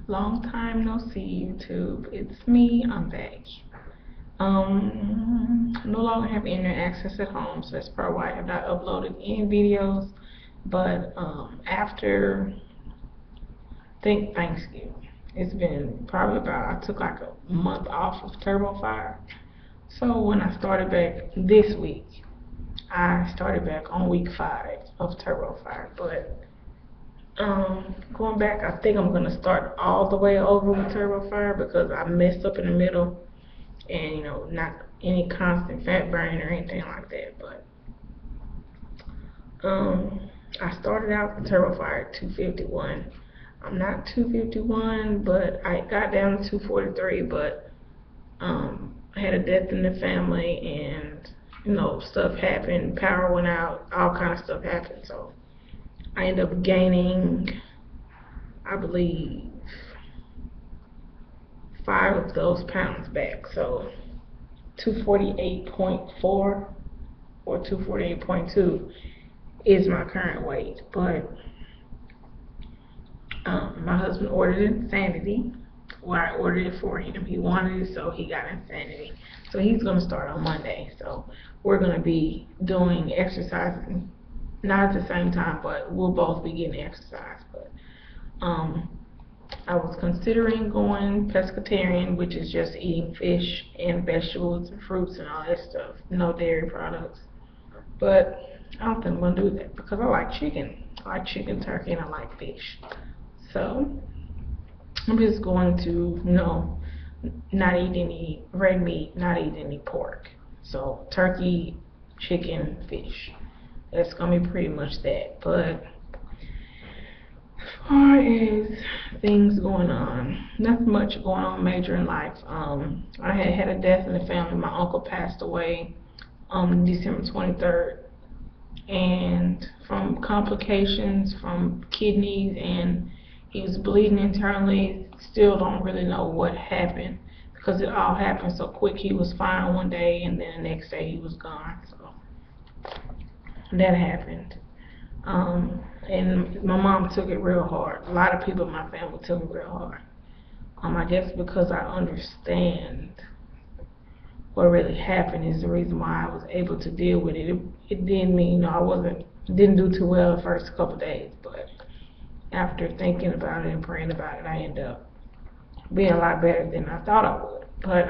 Long time no see, YouTube. It's me, I'm back. No longer have internet access at home, so that's probably why I have not uploaded any videos. But after think Thanksgiving, it's been probably about, I took like a month off of TurboFire. So when I started back this week, I started back on week 5 of TurboFire, but going back, I think I'm gonna start all the way over with TurboFire because I messed up in the middle, and not any constant fat burning or anything like that. But I started out with TurboFire at 251. I'm not 251, but I got down to 243. But I had a death in the family, and stuff happened. Power went out. All kind of stuff happened. So I ended up gaining, I believe, 5 of those pounds back. So 248.4 or 248.2 is my current weight. But my husband ordered Insanity. Well, I ordered it for him. He wanted it, so he got Insanity. So he's going to start on Monday. So we're going to be doing exercising, not at the same time, but we'll both be getting exercise. But I was considering going pescatarian, which is just eating fish and vegetables and fruits and all that stuff, no dairy products. But I don't think I'm going to do that because I like chicken. I like chicken, turkey, and I like fish. So I'm just going to, not eat any red meat, not eat any pork. So turkey, chicken, fish. That's going to be pretty much that. But as far as things going on, nothing much going on major in life. I had a death in the family. My uncle passed away on December 23rd. And from complications from kidneys, and he was bleeding internally. Still don't really know what happened because it all happened so quick. He was fine one day, and then the next day he was gone. So that happened. And my mom took it real hard. A lot of people in my family took it real hard. I guess because I understand what really happened is the reason why I was able to deal with it. It didn't mean I didn't do too well the first couple of days, but after thinking about it and praying about it, I ended up being a lot better than I thought I would. But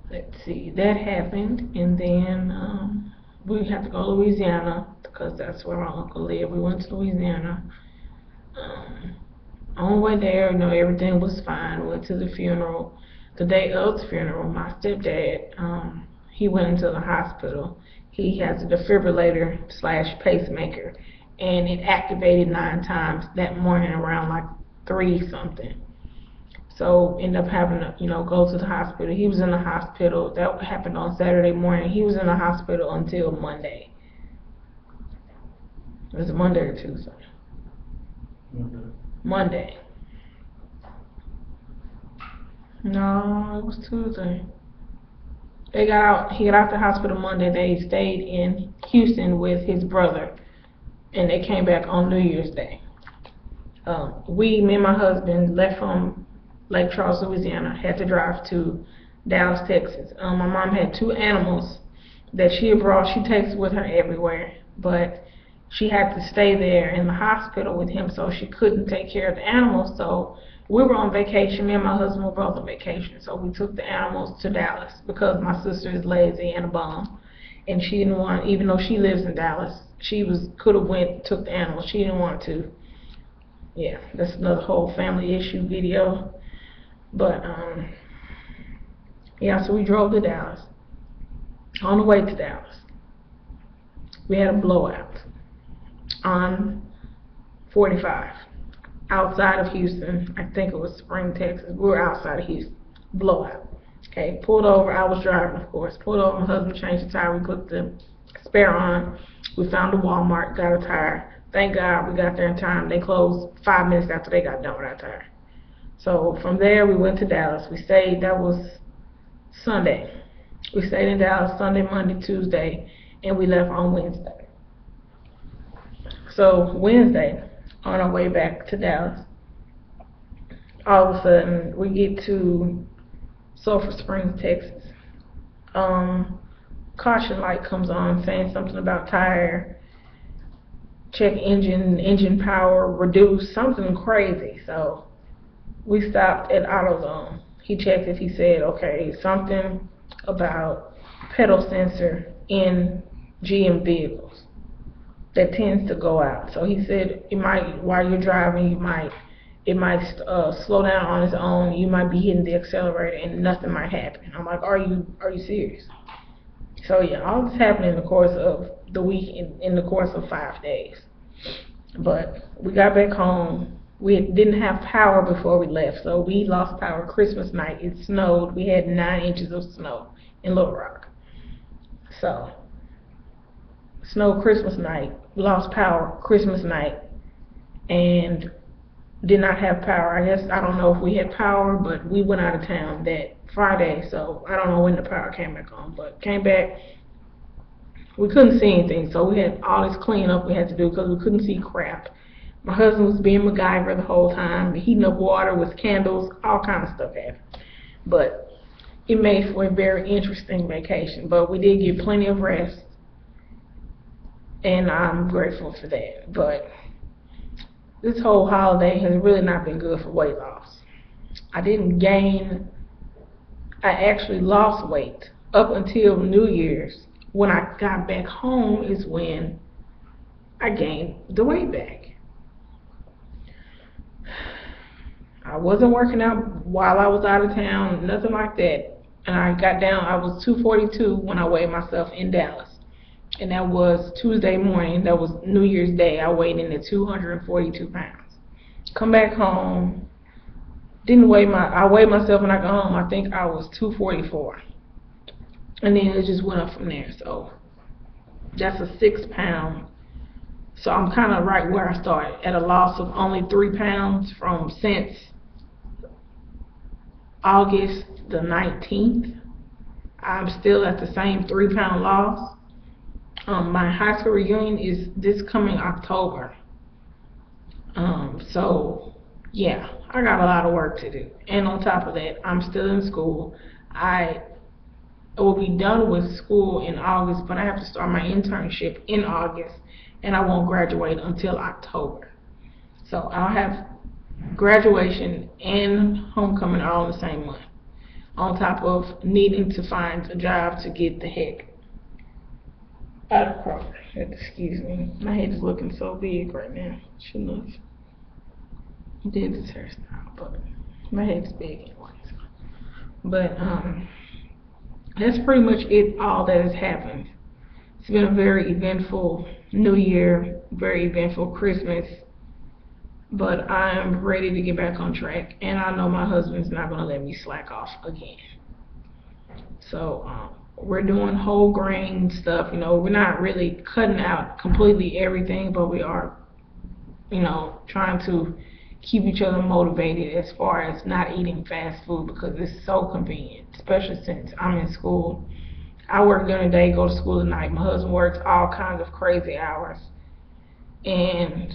let's see, that happened, and then we had to go to Louisiana because that's where my uncle lived. We went to Louisiana. On the way there, everything was fine. Went to the funeral. The day of the funeral, my stepdad, he went into the hospital. He has a defibrillator / pacemaker, and it activated 9 times that morning around like 3 something. So ended up having to, go to the hospital. He was in the hospital. That happened on Saturday morning. He was in the hospital until Monday. Was it Monday or Tuesday? Monday. No, it was Tuesday. He got out the hospital Monday. They stayed in Houston with his brother, and they came back on New Year's Day. Me and my husband left from Lake Charles, Louisiana, had to drive to Dallas, Texas. My mom had 2 animals that she had brought. She takes with her everywhere, but she had to stay there in the hospital with him, so she couldn't take care of the animals. So we were on vacation. Me and my husband were both on vacation, so we took the animals to Dallas because my sister is lazy and a bum, and she didn't want, even though she lives in Dallas, could have went took the animals. She didn't want to. Yeah, that's another whole family issue video. But yeah, so we drove to Dallas. On the way to Dallas, we had a blowout on 45 outside of Houston. I think it was Spring, Texas. We were outside of Houston. Blowout. Okay, pulled over. I was driving, of course. Pulled over. My husband changed the tire. We put the spare on. We found a Walmart, got a tire. Thank God we got there in time. They closed 5 minutes after they got done with our tire. So from there, we went to Dallas. We stayed. That was Sunday. We stayed in Dallas Sunday, Monday, Tuesday, and we left on Wednesday. So Wednesday, on our way back to Dallas, all of a sudden we get to Sulphur Springs, Texas. Caution light comes on saying something about tire, check engine power, reduce, something crazy. So we stopped at AutoZone. He checked it. He said, okay, something about pedal sensor in GM vehicles that tends to go out. So he said it might, while you're driving, it might slow down on its own. You might be hitting the accelerator and nothing might happen. I'm like, are you serious? So yeah, all this happened in the course of the week, in the course of 5 days. But we got back home. We didn't have power before we left, so we lost power Christmas night. It snowed. We had 9 inches of snow in Little Rock. So, snow Christmas night, lost power Christmas night, and did not have power. I guess, I don't know if we had power, but we went out of town that Friday, so I don't know when the power came back on, but came back. We couldn't see anything, so we had all this cleanup we had to do because we couldn't see crap. My husband was being MacGyver the whole time, heating up water with candles, all kinds of stuff happened. But it made for a very interesting vacation. But we did get plenty of rest, and I'm grateful for that. But this whole holiday has really not been good for weight loss. I didn't gain, I actually lost weight up until New Year's. When I got back home is when I gained the weight back. I wasn't working out while I was out of town, nothing like that. And I got down, I was 242 when I weighed myself in Dallas. And that was Tuesday morning, that was New Year's Day. I weighed in at 242 pounds. Come back home, I weighed myself when I got home, I think I was 244. And then it just went up from there. So that's a 6 pound. So I'm kind of right where I started, at a loss of only 3 pounds since August the 19th. I'm still at the same 3 pound loss. My high school reunion is this coming October. So yeah, I got a lot of work to do. And on top of that, I'm still in school. I will be done with school in August, but I have to start my internship in August, and I won't graduate until October. So I'll have graduation and homecoming all in the same month, on top of needing to find a job to get the heck out of Kroger. Excuse me, my head is looking so big right now. Shouldn't have did this hairstyle, but my head's big anyways. But that's pretty much it, all that has happened. It's been a very eventful New Year, very eventful Christmas, but I'm ready to get back on track, and I know my husband's not going to let me slack off again. So we're doing whole grain stuff. You know, we're not really cutting out completely everything, but we are, you know, trying to keep each other motivated as far as not eating fast food, because it's so convenient, especially since I'm in school. I work during the day, go to school at night. My husband works all kinds of crazy hours, and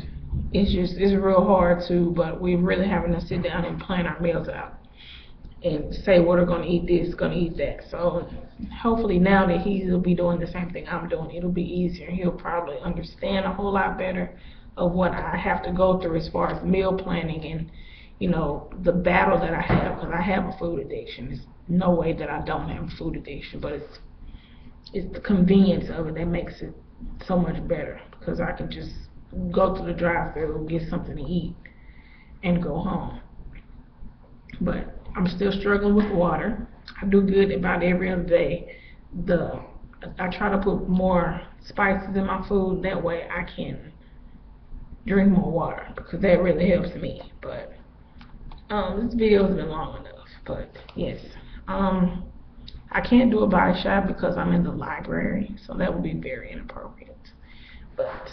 it's real hard to, but we're really having to sit down and plan our meals out and say what are going to eat this, going to eat that. So hopefully now that he'll be doing the same thing I'm doing, it'll be easier. He'll probably understand a whole lot better of what I have to go through as far as meal planning and, you know, the battle that I have, because I have a food addiction. There's no way that I don't have a food addiction, but it's the convenience of it that makes it so much better, because I can just go to the drive-thru, get something to eat, and go home. But I'm still struggling with water. I do good about every other day. I try to put more spices in my food, that way I can drink more water, because that really helps me. But this video has been long enough. But yes, I can't do a body shot because I'm in the library, so that would be very inappropriate. But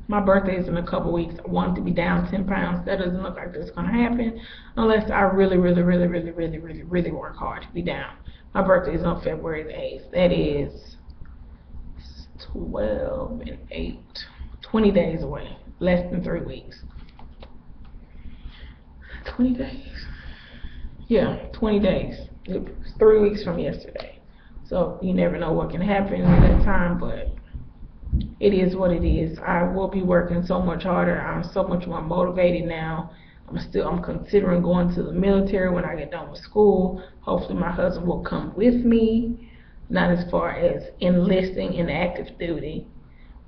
my birthday is in a couple weeks. I want to be down 10 pounds. That doesn't look like that's gonna happen unless I really work hard to be down. My birthday is on February the 8th. That is 12 and 8, 20 days away, less than 3 weeks. 20 days. Yeah, 20 days. It was 3 weeks from yesterday. So you never know what can happen in that time, but it is what it is. I will be working so much harder. I'm so much more motivated now. I'm considering going to the military when I get done with school. Hopefully my husband will come with me, not as far as enlisting in active duty,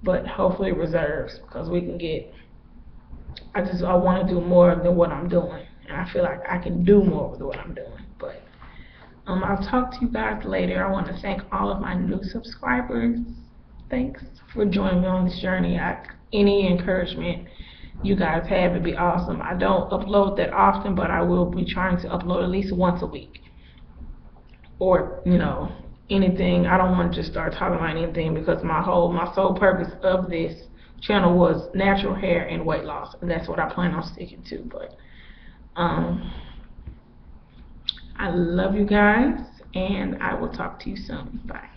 but hopefully reserves, because we can get, I want to do more than what I'm doing, and I feel like I can do more than what I'm doing. But I'll talk to you guys later. I want to thank all of my new subscribers. Thanks for joining me on this journey. Any encouragement you guys have would be awesome. I don't upload that often, but I will be trying to upload at least once a week. Or, anything. I don't want to just start talking about anything, because my sole purpose of this channel was natural hair and weight loss, and that's what I plan on sticking to. But I love you guys, and I will talk to you soon. Bye.